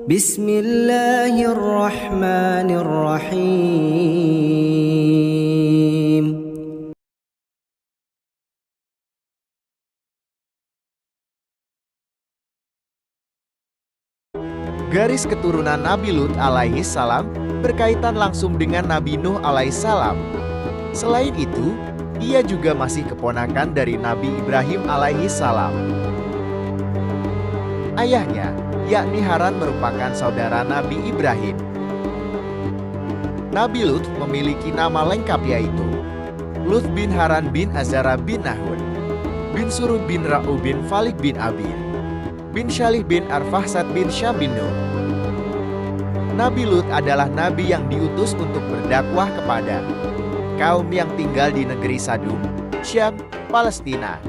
Bismillahirrahmanirrahim. Garis keturunan Nabi Lut alaihi salam berkaitan langsung dengan Nabi Nuh alaihi salam. Selain itu, ia juga masih keponakan dari Nabi Ibrahim alaihi salam. Ayahnya, yakni Haran, merupakan saudara Nabi Ibrahim. Nabi Lut memiliki nama lengkap yaitu Lut bin Haran bin Azara bin Nahud, bin Suruh bin Ra'u bin Falik bin Abir, bin Syalih bin Arfahsad bin Syam bin Nuh. Nabi Lut adalah nabi yang diutus untuk berdakwah kepada kaum yang tinggal di negeri Sadum, Syam, Palestina.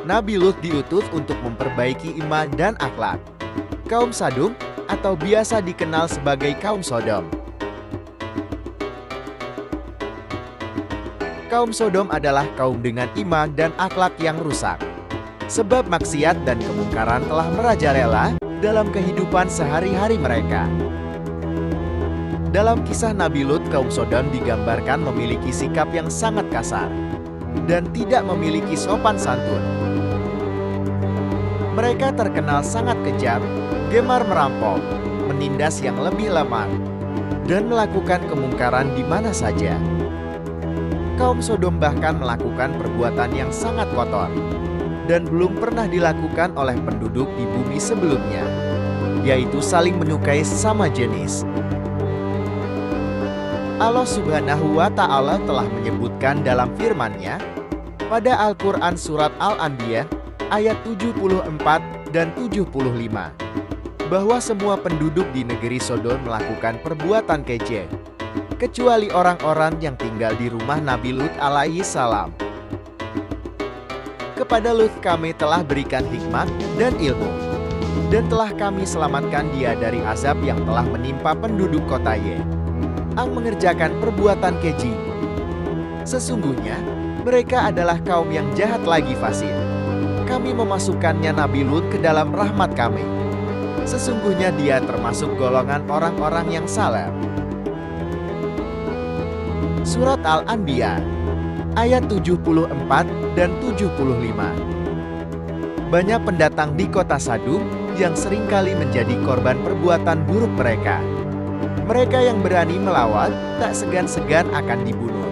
Nabi Lut diutus untuk memperbaiki iman dan akhlak kaum Sadum, atau biasa dikenal sebagai kaum Sodom. Kaum Sodom adalah kaum dengan iman dan akhlak yang rusak. Sebab maksiat dan kemungkaran telah merajalela dalam kehidupan sehari-hari mereka. Dalam kisah Nabi Lut, kaum Sodom digambarkan memiliki sikap yang sangat kasar dan tidak memiliki sopan santun. Mereka terkenal sangat kejam, gemar merampok, menindas yang lebih lemah, dan melakukan kemungkaran di mana saja. Kaum Sodom bahkan melakukan perbuatan yang sangat kotor dan belum pernah dilakukan oleh penduduk di bumi sebelumnya, yaitu saling menyukai sesama jenis. Allah Subhanahu wa Ta'ala telah menyebutkan dalam firman-Nya pada Al-Quran Surat Al-Anbiya ayat 74 dan 75 bahwa semua penduduk di negeri Sodom melakukan perbuatan keji, kecuali orang-orang yang tinggal di rumah Nabi Lut alaihi salam. Kepada Lut kami telah berikan hikmat dan ilmu, dan telah kami selamatkan dia dari azab yang telah menimpa penduduk kota Ye, yang mengerjakan perbuatan keji. Sesungguhnya, mereka adalah kaum yang jahat lagi fasik. Kami memasukkannya Nabi Lut ke dalam rahmat kami. Sesungguhnya dia termasuk golongan orang-orang yang saleh. Surat Al-Anbiya ayat 74 dan 75. Banyak pendatang di kota Sadum yang seringkali menjadi korban perbuatan buruk mereka. Mereka yang berani melawan tak segan-segan akan dibunuh.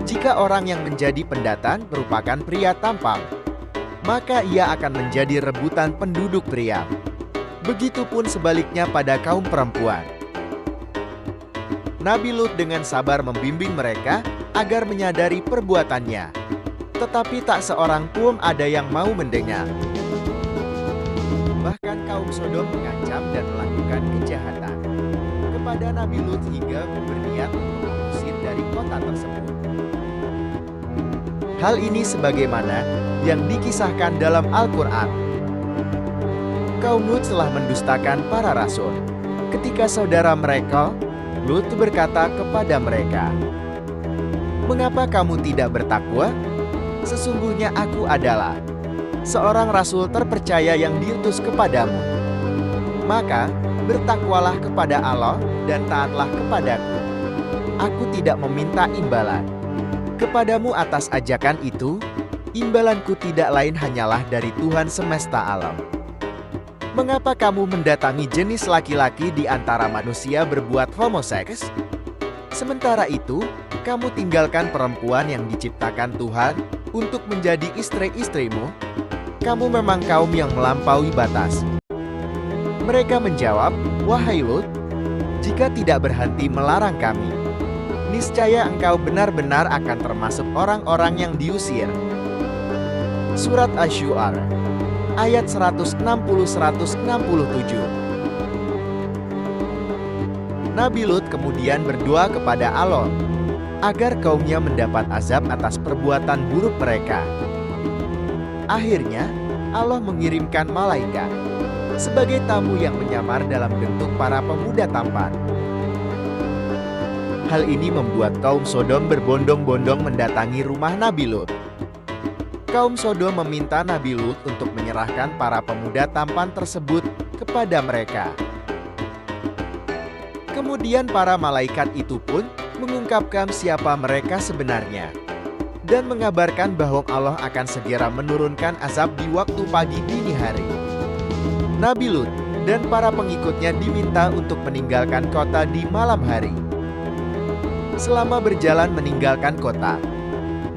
Jika orang yang menjadi pendatang merupakan pria tampan, maka ia akan menjadi rebutan penduduk pria. Begitupun sebaliknya pada kaum perempuan. Nabi Lut dengan sabar membimbing mereka agar menyadari perbuatannya, tetapi tak seorang pun ada yang mau mendengar. Bahkan kaum Sodom mengancam dan melakukan kejahatan kepada Nabi Lut hingga berniat untuk mengusir dari kota tersebut. Hal ini sebagaimana yang dikisahkan dalam Al-Quran. Kaum Lut telah mendustakan para rasul. Ketika saudara mereka, Lut berkata kepada mereka, "Mengapa kamu tidak bertakwa? Sesungguhnya aku adalah seorang rasul terpercaya yang diutus kepadamu. Maka bertakwalah kepada Allah dan taatlah kepadaku. Aku tidak meminta imbalan kepadamu atas ajakan itu. Imbalanku tidak lain hanyalah dari Tuhan semesta alam. Mengapa kamu mendatangi jenis laki-laki di antara manusia berbuat homoseks? Sementara itu, kamu tinggalkan perempuan yang diciptakan Tuhan untuk menjadi istri-istrimu. Kamu memang kaum yang melampaui batas." Mereka menjawab, "Wahai Lut, jika tidak berhenti melarang kami, niscaya engkau benar-benar akan termasuk orang-orang yang diusir." Surat Asy-Syu'ara ayat 160-167. Nabi Lut kemudian berdoa kepada Allah agar kaumnya mendapat azab atas perbuatan buruk mereka. Akhirnya, Allah mengirimkan malaikat sebagai tamu yang menyamar dalam bentuk para pemuda tampan. Hal ini membuat kaum Sodom berbondong-bondong mendatangi rumah Nabi Lut. Kaum Sodom meminta Nabi Lut untuk menyerahkan para pemuda tampan tersebut kepada mereka. Kemudian para malaikat itu pun mengungkapkan siapa mereka sebenarnya dan mengabarkan bahwa Allah akan segera menurunkan azab di waktu pagi dini hari. Nabi Lut dan para pengikutnya diminta untuk meninggalkan kota di malam hari. Selama berjalan meninggalkan kota,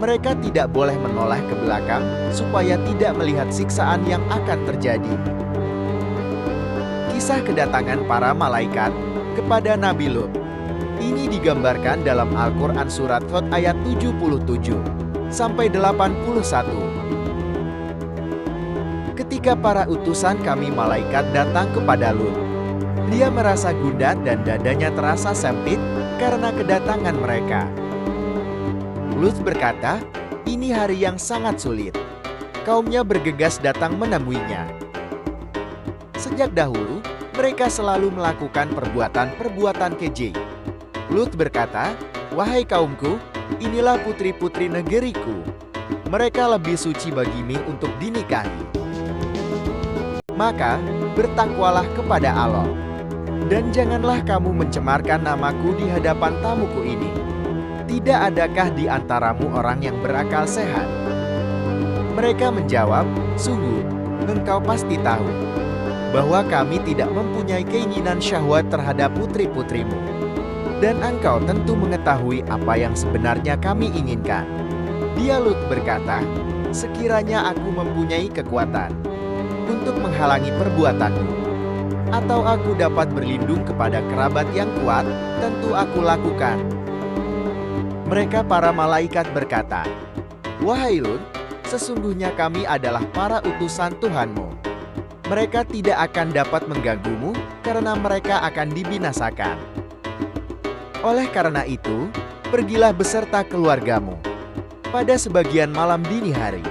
mereka tidak boleh menoleh ke belakang supaya tidak melihat siksaan yang akan terjadi. Kisah kedatangan para malaikat kepada Nabi Lut ini digambarkan dalam Al-Quran surat Hud ayat 77 sampai 81. Ketika para utusan kami malaikat datang kepada Lut, dia merasa gundah dan dadanya terasa sempit karena kedatangan mereka. Lut berkata, "Ini hari yang sangat sulit." Kaumnya bergegas datang menemuinya. Sejak dahulu, mereka selalu melakukan perbuatan-perbuatan keji. Lut berkata, "Wahai kaumku, inilah putri-putri negeriku. Mereka lebih suci bagimu untuk dinikahi. Maka, bertakwalah kepada Allah, dan janganlah kamu mencemarkan namaku di hadapan tamuku ini. Tidak adakah di antaramu orang yang berakal sehat?" Mereka menjawab, "Sungguh, engkau pasti tahu bahwa kami tidak mempunyai keinginan syahwat terhadap putri-putrimu. Dan engkau tentu mengetahui apa yang sebenarnya kami inginkan." Dia Lut berkata, "Sekiranya aku mempunyai kekuatan untuk menghalangi perbuatanmu, atau aku dapat berlindung kepada kerabat yang kuat, tentu aku lakukan." Mereka para malaikat berkata, "Wahai Lut, sesungguhnya kami adalah para utusan Tuhanmu. Mereka tidak akan dapat mengganggumu karena mereka akan dibinasakan. Oleh karena itu, pergilah beserta keluargamu pada sebagian malam dini hari,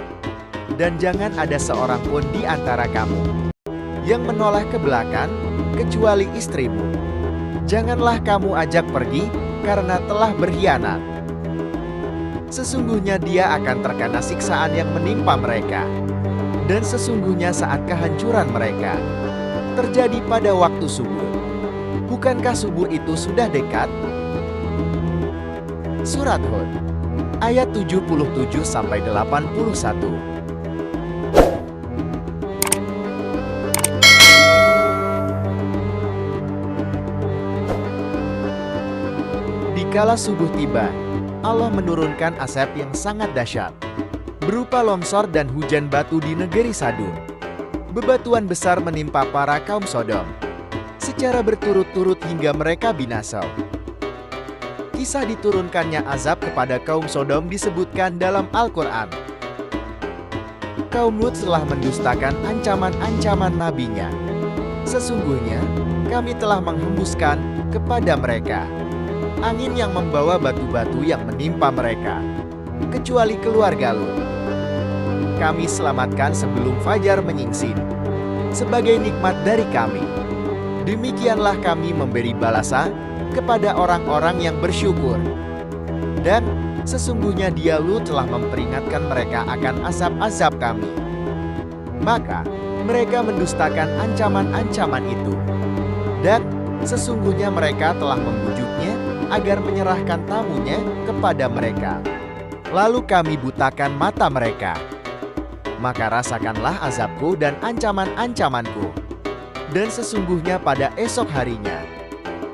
dan jangan ada seorang pun di antara kamu yang menoleh ke belakang kecuali istrimu. Janganlah kamu ajak pergi karena telah berkhianat. Sesungguhnya dia akan terkena siksaan yang menimpa mereka, dan sesungguhnya saat kehancuran mereka terjadi pada waktu subuh. Bukankah subuh itu sudah dekat?" Surat Hud ayat 77 sampai 81. Dikala subuh tiba, Allah menurunkan azab yang sangat dahsyat, berupa longsor dan hujan batu di negeri Sadum. Bebatuan besar menimpa para kaum Sodom secara berturut-turut hingga mereka binasa. Kisah diturunkannya azab kepada kaum Sodom disebutkan dalam Al-Quran. Kaum Lut telah mendustakan ancaman-ancaman nabinya. Sesungguhnya, kami telah menghembuskan kepada mereka angin yang membawa batu-batu yang menimpa mereka, kecuali keluarga Lut. Kami selamatkan sebelum fajar menyingsing, sebagai nikmat dari kami. Demikianlah kami memberi balasan kepada orang-orang yang bersyukur. Dan sesungguhnya dia Lut telah memperingatkan mereka akan azab-azab kami. Maka mereka mendustakan ancaman-ancaman itu. Dan sesungguhnya mereka telah membujuknya agar menyerahkan tamunya kepada mereka. Lalu kami butakan mata mereka. Maka rasakanlah azabku dan ancaman-ancamanku. Dan sesungguhnya pada esok harinya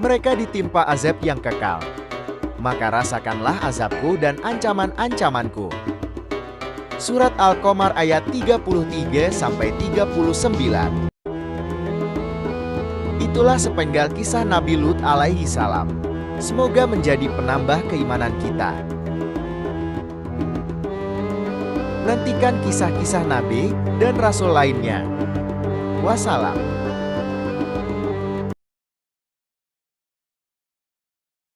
mereka ditimpa azab yang kekal. Maka rasakanlah azabku dan ancaman-ancamanku. Surat Al-Qamar ayat 33 sampai 39. Itulah sepenggal kisah Nabi Lut alaihi salam. Semoga menjadi penambah keimanan kita. Nantikan kisah-kisah Nabi dan Rasul lainnya. Wassalam.